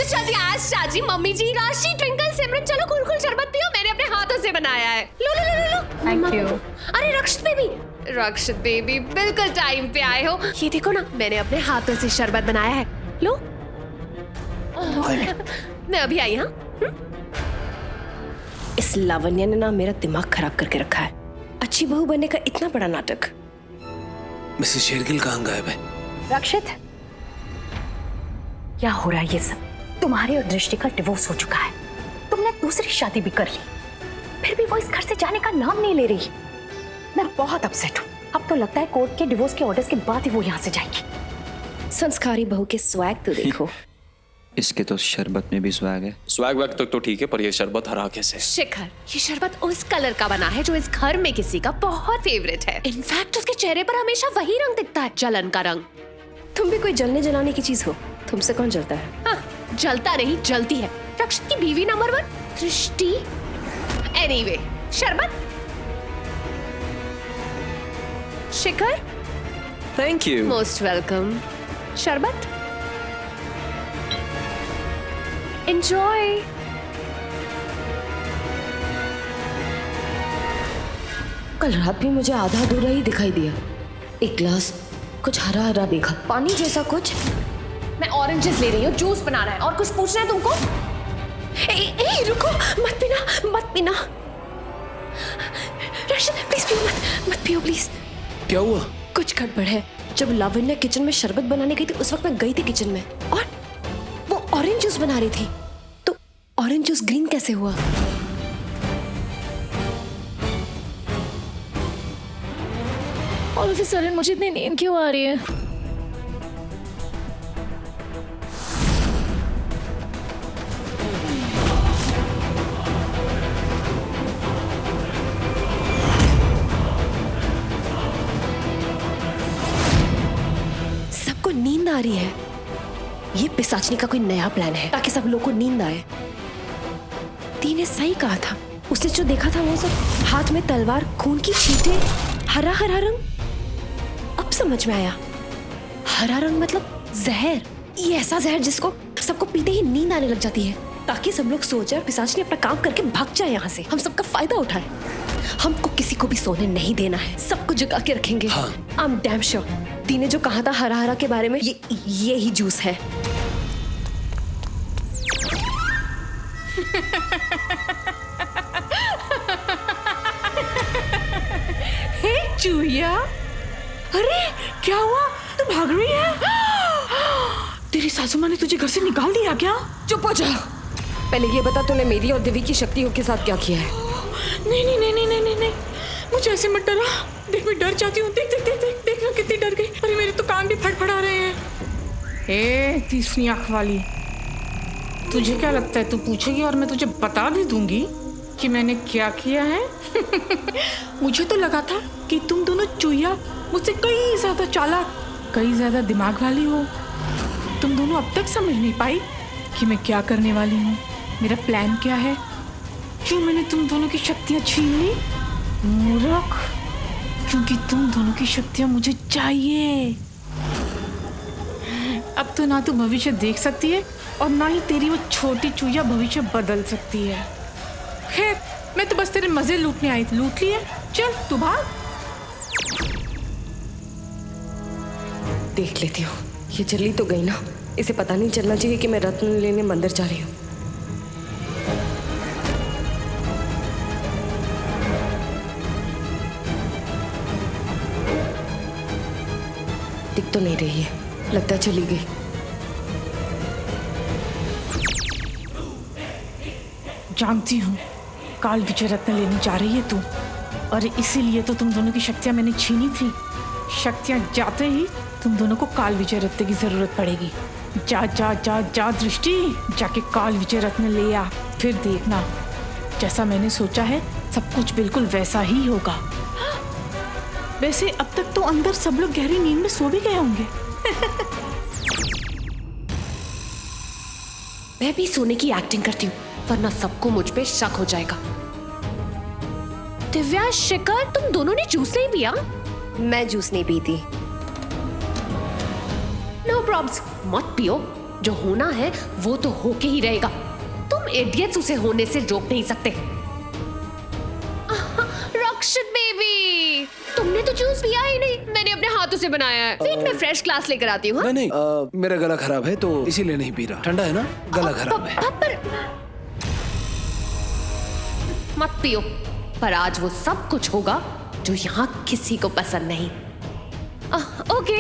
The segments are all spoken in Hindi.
तो चलिए आज चाची, मम्मी जी, राशि, ट्विंकल, सिमरन, चलो कुल शरबत पियो, मैंने अपने हाथों से बनाया है। लो लो लो लो। Thank you. अरे रक्षित बेबी बिल्कुल टाइम पे आए हो। ये देखो ना, मैंने अपने हाथों से शरबत बनाया है, लो। मैं अभी आई। हाँ, इस लावण्य ने ना मेरा दिमाग खराब करके रखा है। अच्छी बहू बनने का इतना बड़ा नाटक। मिसेस शेरगिल कहाँ गायब है? रक्षित, क्या हो रहा है ये सब? तुम्हारे और दृष्टि का डिवोर्स हो चुका है, तुमने दूसरी शादी भी कर ली, फिर भी वो इस घर से जाने का नाम नहीं ले रही। मैं बहुत अपसेट हूँ। अब तो लगता है कोर्ट के डिवोर्स के ऑर्डर्स के बाद ही वो यहाँ से जाएगी। संस्कारी बहू के स्वैग तो देखो। इसके तो शरबत में भी स्वैग है। स्वैग वैग तक तो ठीक है, पर ये शरबत हरा कैसे? शिखर, ये शरबत उस कलर का बना है जो इस घर में किसी का बहुत फेवरेट है। इनफैक्ट उसके चेहरे पर हमेशा वही रंग दिखता है, जलन का रंग। तुम भी कोई जलने जलाने की चीज हो, तुमसे कौन जलता है? हाँ, जलता नहीं जलती है। रक्षित की बीवी नंबर 1 दृष्टि। एनीवे, शरबत। शिखर, थैंक यू। Most welcome. शरबत, एंजॉय। कल रात भी मुझे आधा अधूरा ही दिखाई दिया। एक ग्लास कुछ हरा हरा देखा, पानी जैसा कुछ। मैं ऑरेंजेस ले रही हूँ, जूस बनाना है। और कुछ पूछना है तुमको? ए, रुको, मत पीना। रक्षित प्लीज पियो मत पियो प्लीज। क्या हुआ? कुछ गड़बड़ है। जब लावण्य किचन में शरबत बनाने गई थी, उस वक्त मैं गई थी किचन में और वो ऑरेंज जूस बना रही थी। तो ऑरेंज जूस ग्रीन कैसे हुआ? ऑल ऑफ अ सडन मुझे इतनी नींद क्यों आ रही है? सबको नींद आ रही है। ये पिशाचनी का कोई नया प्लान है ताकि सब लोगों को नींद आए। ती ने सही कहा था, उसने जो देखा था वो सब, हाथ में तलवार, खून की छींटे, हरा हरा रंग। अब समझ में आया, हरा रंग मतलब जहर। ये ऐसा जहर जिसको सबको पीते ही नींद आने लग जाती है, ताकि सब लोग सो जाए और पिशाचनी अपना काम करके भाग जाए यहाँ से, हम सबका फायदा उठाए। हमको किसी को भी सोने नहीं देना है, सबको जगा के रखेंगे। आई एम डैम श्योर ती ने जो कहा था हरा हरा के बारे में, ये ही जूस है। हे चूहिया, अरे क्या हुआ? तू भाग रही है? तेरी सासू माँ ने तुझे घर से निकाल दिया क्या? चुप हो जा। पहले ये बता, तूने मेरी और देवी की शक्तियों के साथ क्या किया है? नहीं नहीं नहीं नहीं नहीं नहीं, मुझे ऐसे मत डरा। देख मैं डर जाती हूँ। देख देख देख देख देख ना कितनी डर गई। अरे मेरे तो कान भी फड़फड़ा रहे हैं। हे तीसरी आँख वाली, तुझे क्या लगता है तू पूछेगी और मैं तुझे बता भी दूंगी कि मैंने क्या किया है? मुझे तो लगा था कि तुम दोनों चूहिया मुझसे कई ज्यादा चालाक, कई ज्यादा दिमाग वाली हो। तुम दोनों अब तक समझ नहीं पाई कि मैं क्या करने वाली हूँ, मेरा प्लान क्या है। क्यों मैंने तुम दोनों की शक्तियाँ छीन ली? मूर्ख, क्योंकि तुम दोनों की शक्तियाँ मुझे चाहिए। अब तो ना तू भविष्य देख सकती है और ना ही तेरी वो छोटी चूहिया भविष्य बदल सकती है। खैर, मैं तो बस तेरे मजे लूटने आई थी, लूट लिए। चल तू भाग। देख लेती हूँ, ये चली तो गई ना। इसे पता नहीं चलना चाहिए कि मैं रत्न लेने मंदिर जा रही हूँ। दिख तो नहीं रही है, लगता है चली गई। जानती हूँ काल विजय रत्न लेने जा रही है तू, और इसीलिए तो तुम दोनों की शक्तियाँ मैंने छीनी थी। शक्तियाँ जाते ही तुम दोनों को काल विजय रत्न की जरूरत पड़ेगी। जा जा जा जा दृष्टि, जाके काल विजय रत्न ले आ। फिर देखना, जैसा मैंने सोचा है सब कुछ बिल्कुल वैसा ही होगा। वैसे अब तक तो अंदर सब लोग गहरी नींद में सो भी गए होंगे। मैं भी सोने की एक्टिंग करती हूँ, वरना सबको मुझ पे शक हो जाएगा। दिव्या, शिखर, तुम दोनों ने जूस नहीं पिया? मैं जूस नहीं पीती। नो प्रॉब्लम्स, मत पियो। जो होना है वो तो होके ही रहेगा। तुम इडियट्स उसे होने से रोक नहीं सकते। रक्षित बेबी, तुमने तो जूस पिया ही नहीं। मैंने अपने हाथों से बनाया है। वेट, मैं फ्रेश ग्लास लेकर आती हूँ। नहीं मेरा गला खराब है तो इसीलिए नहीं पी रहा। ठंडा है ना, गला खराब है। मत पियो, पर आज वो सब कुछ होगा जो यहाँ किसी को पसंद नहीं। ओके।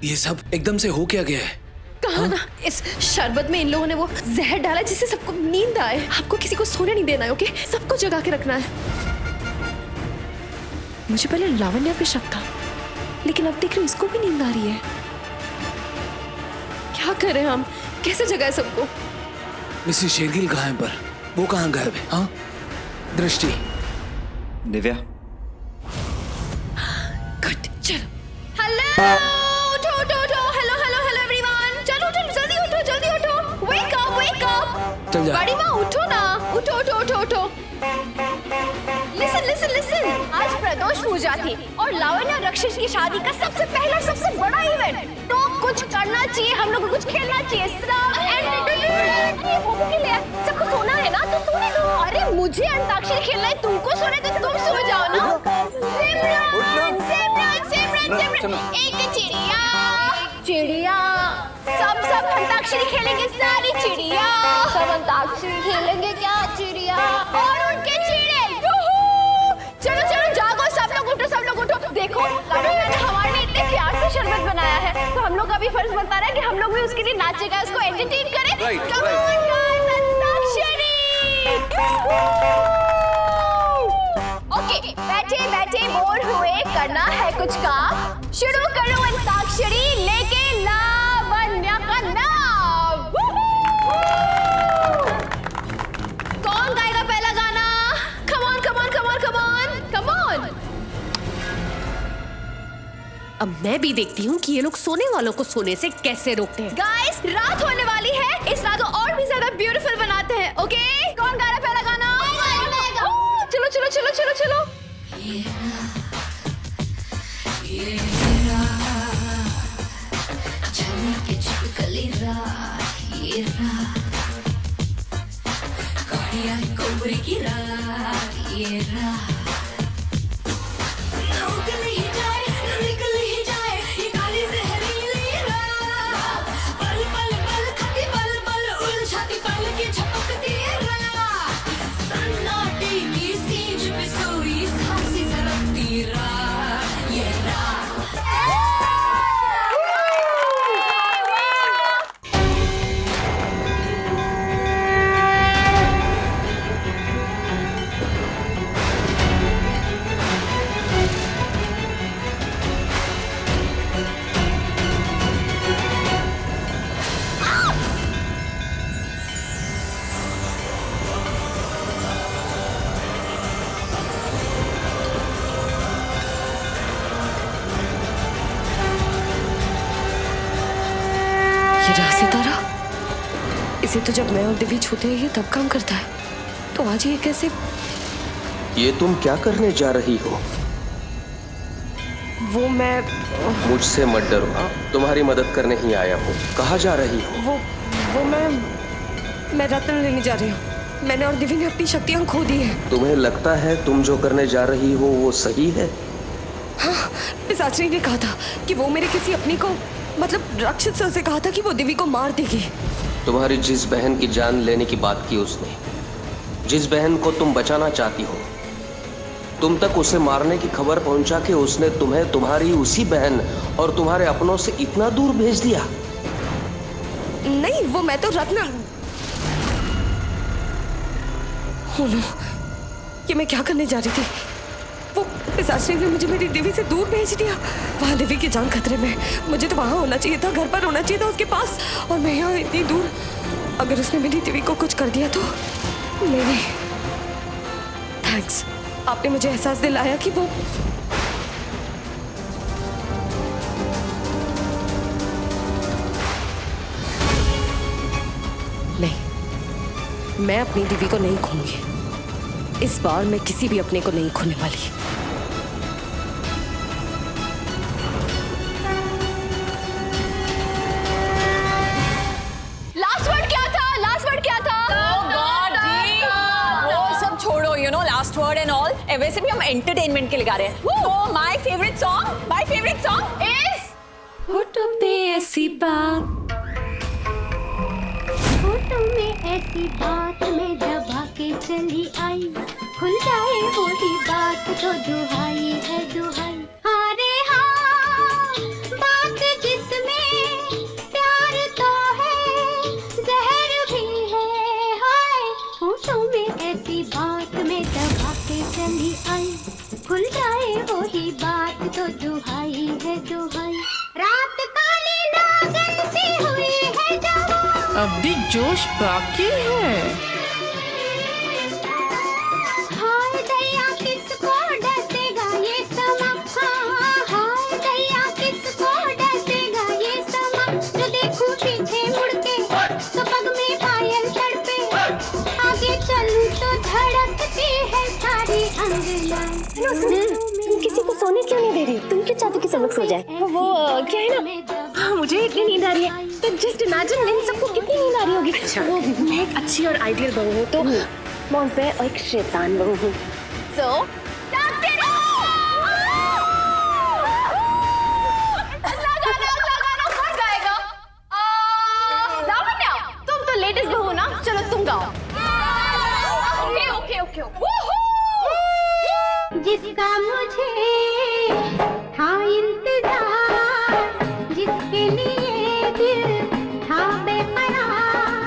ये सब एकदम से हो क्या गया है? कहा ना, इस शरबत में इन लोगों ने वो जहर डाला जिससे सबको नींद आए। आपको किसी को सोने नहीं देना है, ओके? सबको जगा के रखना है। मुझे पहले लावण्या पे शक था, लेकिन अब देख रही हूँ इसको भी नींद आ रही है। क्या करें हम? कैसे जगाए सबको? मिसेस शेरगिल कहाँ है? पर वो कहाँ गायब है? हाँ, दृष्टि। दिव्या, गुड, चलो। हेलो, उठो उठो उठो। हेलो हेलो हेलो एवरीवन, चलो उठो, जल्दी उठो, जल्दी उठो। Wake up, wake up. चल जा। बड़ी माँ उठो ना, उठो उठो उठो उठो। लिसन लिसन लिसन, आज प्रदोष पूजा थी और लावण्या रक्षित की शादी का सबसे पहला सबसे बड़ा इवेंट। तो कुछ करना चाहिए, हम लोग को कुछ खेलना चाहिए। सब सबको सोना है ना, तो सोने दो। अरे मुझे अंताक्षरी खेलना है, तुमको सोना है तो तुम सो जाओ ना। सिमरन सिमरन सिमरन सिमरन, एक चिड़िया चिड़िया, सब अंताक्षरी खेलेंगे। सारी चिड़िया सब अंताक्षरी खेलेंगे। क्या चिड़िया और उनके चिड़े। चलो चलो जागो, सब लोग उठो, सब लोग उठो। देखो लावण्या ने हमारे लिए इतने प्यार से शरबत बनाया है, तो हम लोग का भी फर्ज बनता है कि हम लोग भी उसके लिए नाचेगा, उसको एंटरटेन करें। Come on guys, antakshari. Okay, बैठे बैठे बोर हुए, करना है कुछ काम। शुरू करो अंताक्षरी लेके लावण्या का नाम। कौन गाएगा पहला गाना? Come on, come on, come on, come on, come on। अब मैं भी देखती हूँ कि ये लोग सोने वालों को सोने से कैसे रोकते हैं। गाइस, रात होने वाली है, इस रात को और भी ज्यादा ब्यूटीफुल बनाते हैं। ओके, कौन गा रहा है पहला गाना? चलो चलो चलो चलो चलो। सितारा, इसे तो जब मैं और दिव्य छूते हैं ये तब काम करता है, तो आज ये कैसे? ये तुम क्या करने जा रही हो? वो मैं मुझसे मत डरो, तुम्हारी मदद करने ही आया हूँ। कहाँ जा रही हो? वो मैं रत्न लेने जा रही हूँ। मैंने और दिव्य ने अपनी शक्तियाँ खो दी है। तुम्हें लगता है तुम जो करने जा रही हो वो सही है? हाँ, पिशाचनी ने कहा था कि वो मेरे किसी अपनी को, मतलब रक्षित सर से कहा था कि वो दिव्य को मार देगी। तुम्हारी जिस बहन की जान लेने की बात की उसने, जिस बहन को तुम बचाना चाहती हो, तुम तक उसे मारने की खबर पहुंचा के उसने तुम्हें तुम्हारी उसी बहन और तुम्हारे अपनों से इतना दूर भेज दिया। नहीं, वो मैं तो रत्न। Oh no, ये मैं क्या करने जा रही थी? वो पिशाचनी ने मुझे मेरी दिव्य से दूर भेज दिया। वहाँ दिव्य की जान खतरे में। मुझे तो वहाँ होना चाहिए था, घर पर होना चाहिए था उसके पास, और मैं यहाँ इतनी दूर। अगर उसने मेरी दिव्य को कुछ कर दिया तो नहीं। थैंक्स, आपने मुझे एहसास दिलाया कि वो नहीं, मैं अपनी दिव्य को नहीं खोऊंगी। इस बार मैं किसी भी अपने को नहीं खोने वाली। लास्ट वर्ड क्या था? लास्ट वर्ड क्या था? वो सब छोड़ो, you know last word and all. वैसे भी हम एंटरटेनमेंट के लिए गा रहे हैं। तो माय फेवरेट सॉन्ग इज होठों पे ऐसी बात, फोटो में ऐसी बात में दबा के चली आई, खुल जाए वही बात तो दुहाई है दुहाई। अरे हाँ, बात जिसमें प्यार तो है, जहर भी है। हाय, फोटो में ऐसी बात में दबा के चली आई, खुल जाए वही बात तो दुहाई है दुहाई। रात काली नागन सी हुई है जवान, अभी जोश बाकी है। हाय दैया किसको डसेगा ये समा, हाँ हाय दैया किसको डसेगा ये समा। जो देखूं पीछे मुड़ के तो पग में पायल तड़पे, आगे चलूं तो धड़कती है सारी अंगना। तुम किसी को सोने क्यों नहीं दे रही? तुम क्यों चाहती कि सब लोग सो जाए? वो क्या है ना, मुझे इतनी नींद आ रही है तो जस्ट इमेजिन इन सबको कितनी नींद आ रही होगी। अच्छा, वो मैं एक अच्छी और आइडियल बहू हूँ तो मौन पे और एक शैतान बहू हूँ। So, तुम तो लेटेस्ट बहू ना, चलो तुम गाओ। ओके। जिसका मुझे था इंतजार, जिसके लिए दिल था बेकरार,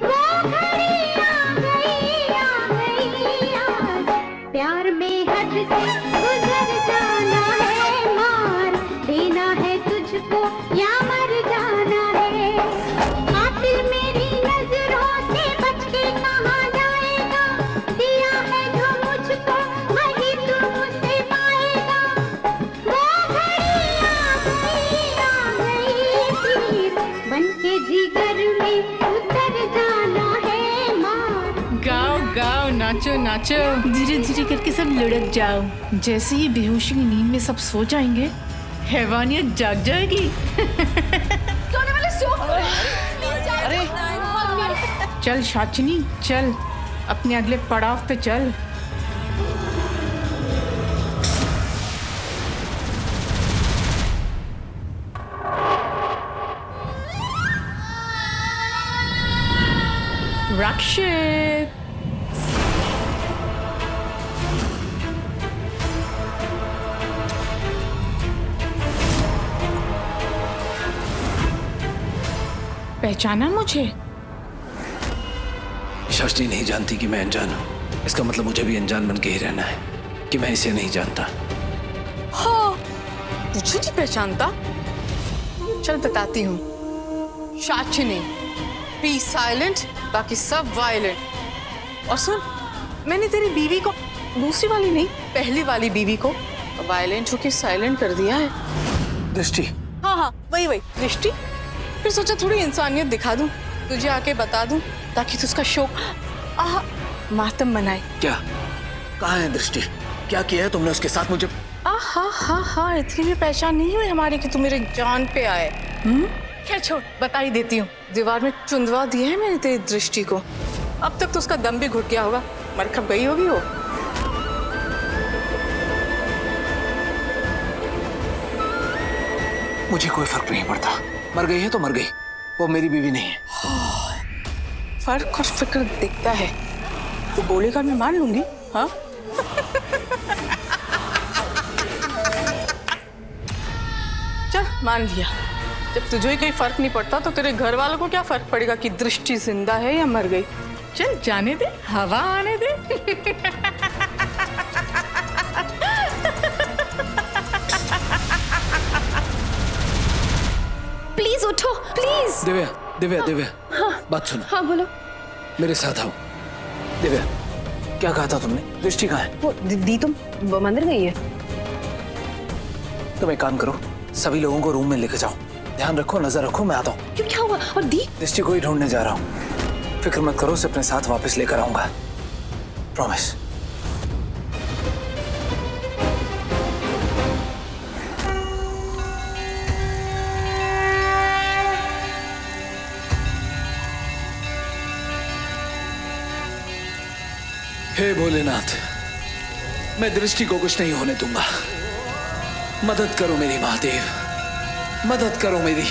वो घड़ी आ गई याद। प्यार में हद से गुजर जाना है, मार देना है तुझको या मर जाना है। कातिल मेरी नजरों से बच के कहाँ जाएगा, दिया है जो मुझको वही तू मुझसे पाएगा। वो घड़ी आ गई तीर बन के जिगर में उतर जाना है, मार। गाओ नाचो धीरे धीरे करके सब लुढ़क जाओ। जैसे ही बेहोशी की नींद में सब सो जाएंगे, हैवानियत जाग जाएगी। सोने वाले सो। चल शाचनी चल, अपने अगले पड़ाव पे चल। रक्षित, पहचाना मुझे? शास्त्री नहीं जानती कि मैं अनजान हूँ, इसका मतलब मुझे भी अनजान बन के ही रहना है कि मैं इसे नहीं जानता। हाँ, तुझे नहीं पहचानता? चल बताती हूँ। शाचनी, बी साइलेंट, बाकी सब वायलेंट। और सुन, मैंने तेरी बीवी को, दूसरी वाली नहीं, पहली वाली बीवी को वायलेंट होके साइलेंट कर दिया है। दृष्टि। हाँ, वही दृष्टि। फिर सोचा थोड़ी इंसानियत दिखा दूं, तुझे आके बता दूं, ताकि तू उसका शोक मातम बनाए। क्या? कहाँ है दृष्टि? क्या किया है तुमने उसके साथ? मुझे हाँ, इतनी भी पहचान नहीं हुई हमारी कि तू मेरे जान पे आए। खैर छोड़, बता ही देती हूँ। दीवार में चुंदवा दिए है मैंने तेरी दृष्टि को। अब तक तो उसका दम भी घुट गया होगा, मर खप गई होगी वो। मुझे कोई फर्क नहीं पड़ता, मर गई है तो मर गई, वो मेरी बीवी नहीं है। फर्क और फिक्र दिखता है, तो बोलेगा मैं मान लूंगी। हाँ चल मान लिया। जब तुझे ही कोई फर्क नहीं पड़ता तो तेरे घर वालों को क्या फर्क पड़ेगा कि दृष्टि जिंदा है या मर गई। चल जाने दे, हवा आने दे। प्लीज उठो, प्लीज। दिव्या, बात सुनो। हाँ बोलो। मेरे साथ आओ। दिव्या, क्या कहा था तुमने? दृष्टि कहाँ है? वो दी तुम मंदिर गई है। तुम एक काम करो, सभी लोगों को रूम में लेके जाओ, ध्यान रखो, नजर रखो, मैं आता हूँ। क्यों, क्या हुआ? और दी? दृष्टि को ही ढूंढने जा रहा हूँ, फिक्र मत करो, उसे अपने साथ वापस लेकर आऊंगा, प्रॉमिस। हे भोलेनाथ, मैं दृष्टि को कुछ नहीं होने दूंगा। मदद करो मेरी महादेव, मदद करो मेरी।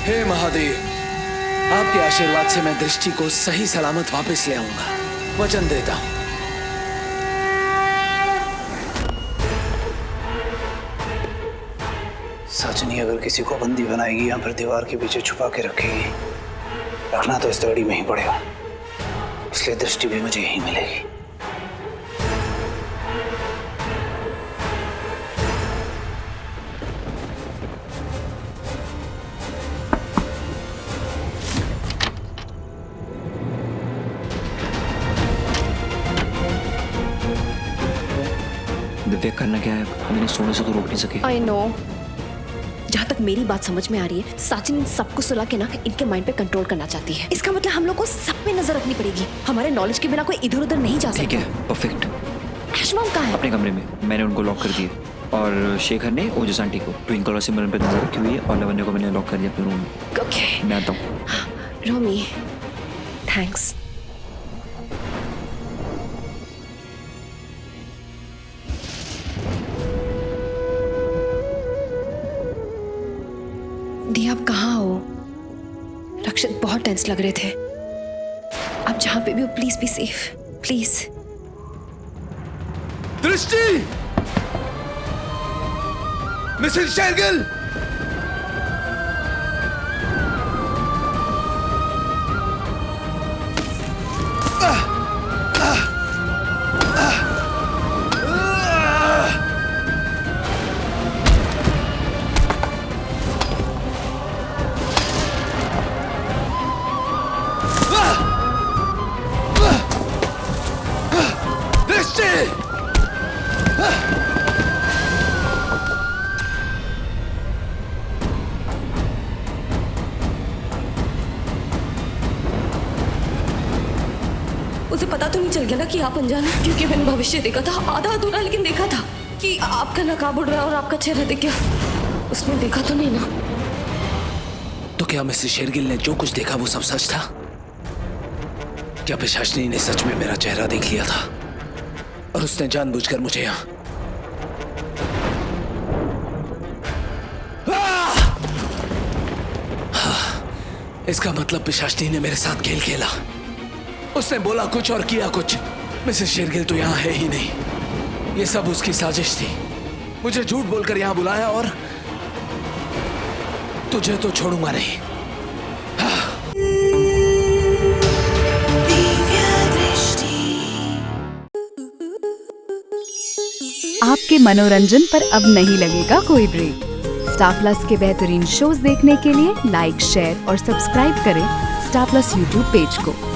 हे महादेव, आपके आशीर्वाद से मैं दृष्टि को सही सलामत वापस ले आऊंगा, वचन देता हूं। सचनी अगर किसी को बंदी बनाएगी या फिर दीवार के पीछे छुपा के रखेगी, रखना तो इस दौड़ी में ही पड़ेगा, इसलिए दृष्टि भी मुझे यही मिलेगी। दिव्या, करना क्या है? हम इन्हें सोने से तो रोक नहीं सके। I know. जहाँ तक मेरी बात समझ में आ रही है, साचिन इन सबको सुला के ना इनके माइंड पे कंट्रोल करना चाहती है। इसका मतलब हम लोग को सब पे नजर रखनी पड़ेगी। हमारे नॉलेज के बिना कोई इधर उधर नहीं जा सकता। ठीक है, परफेक्ट। ऐशमॉम कहाँ है? अपने कमरे में, मैंने उनको लॉक कर दिया। और शेखर ने ओजस आंटी को, ट्विंकल और सिमरन पे नजर रखी हुई है, और लवन्या को मैंने लॉक कर दिया अपने रूम में। ओके, मैं आता हूँ। रोमी, थैंक्स। दी, आप कहाँ हो? रक्षित बहुत टेंस लग रहे थे। आप जहां पे भी हो, प्लीज बी सेफ, प्लीज। दृष्टि! मिसेस शेरगिल! उसे पता तो नहीं चल गया ना कि आप अनजान हैं? क्योंकि मैंने भविष्य देखा था, आधा अधूरा, लेकिन देखा था कि आपका नकाब उड़ रहा है और आपका चेहरा दिख गया। उसने देखा तो नहीं ना? तो क्या मिसेस शेरगिल ने जो कुछ देखा वो सब सच था? क्या पिशाचनी ने सच में मेरा चेहरा देख लिया था और उसने जानबूझकर मुझे यहाँ? इसका मतलब पिशाचनी ने मेरे साथ खेल खेला। उसने बोला कुछ और किया कुछ। मिसेस शेरगिल तो यहाँ है ही नहीं। ये सब उसकी साजिश थी। मुझे झूठ बोलकर यहाँ बुलाया और तुझे तो छोड़ूंगा नहीं। आपके मनोरंजन पर अब नहीं लगेगा कोई ब्रेक। स्टार प्लस के बेहतरीन शोज देखने के लिए लाइक, शेयर और सब्सक्राइब करें स्टार प्लस यूट्यूब पेज को।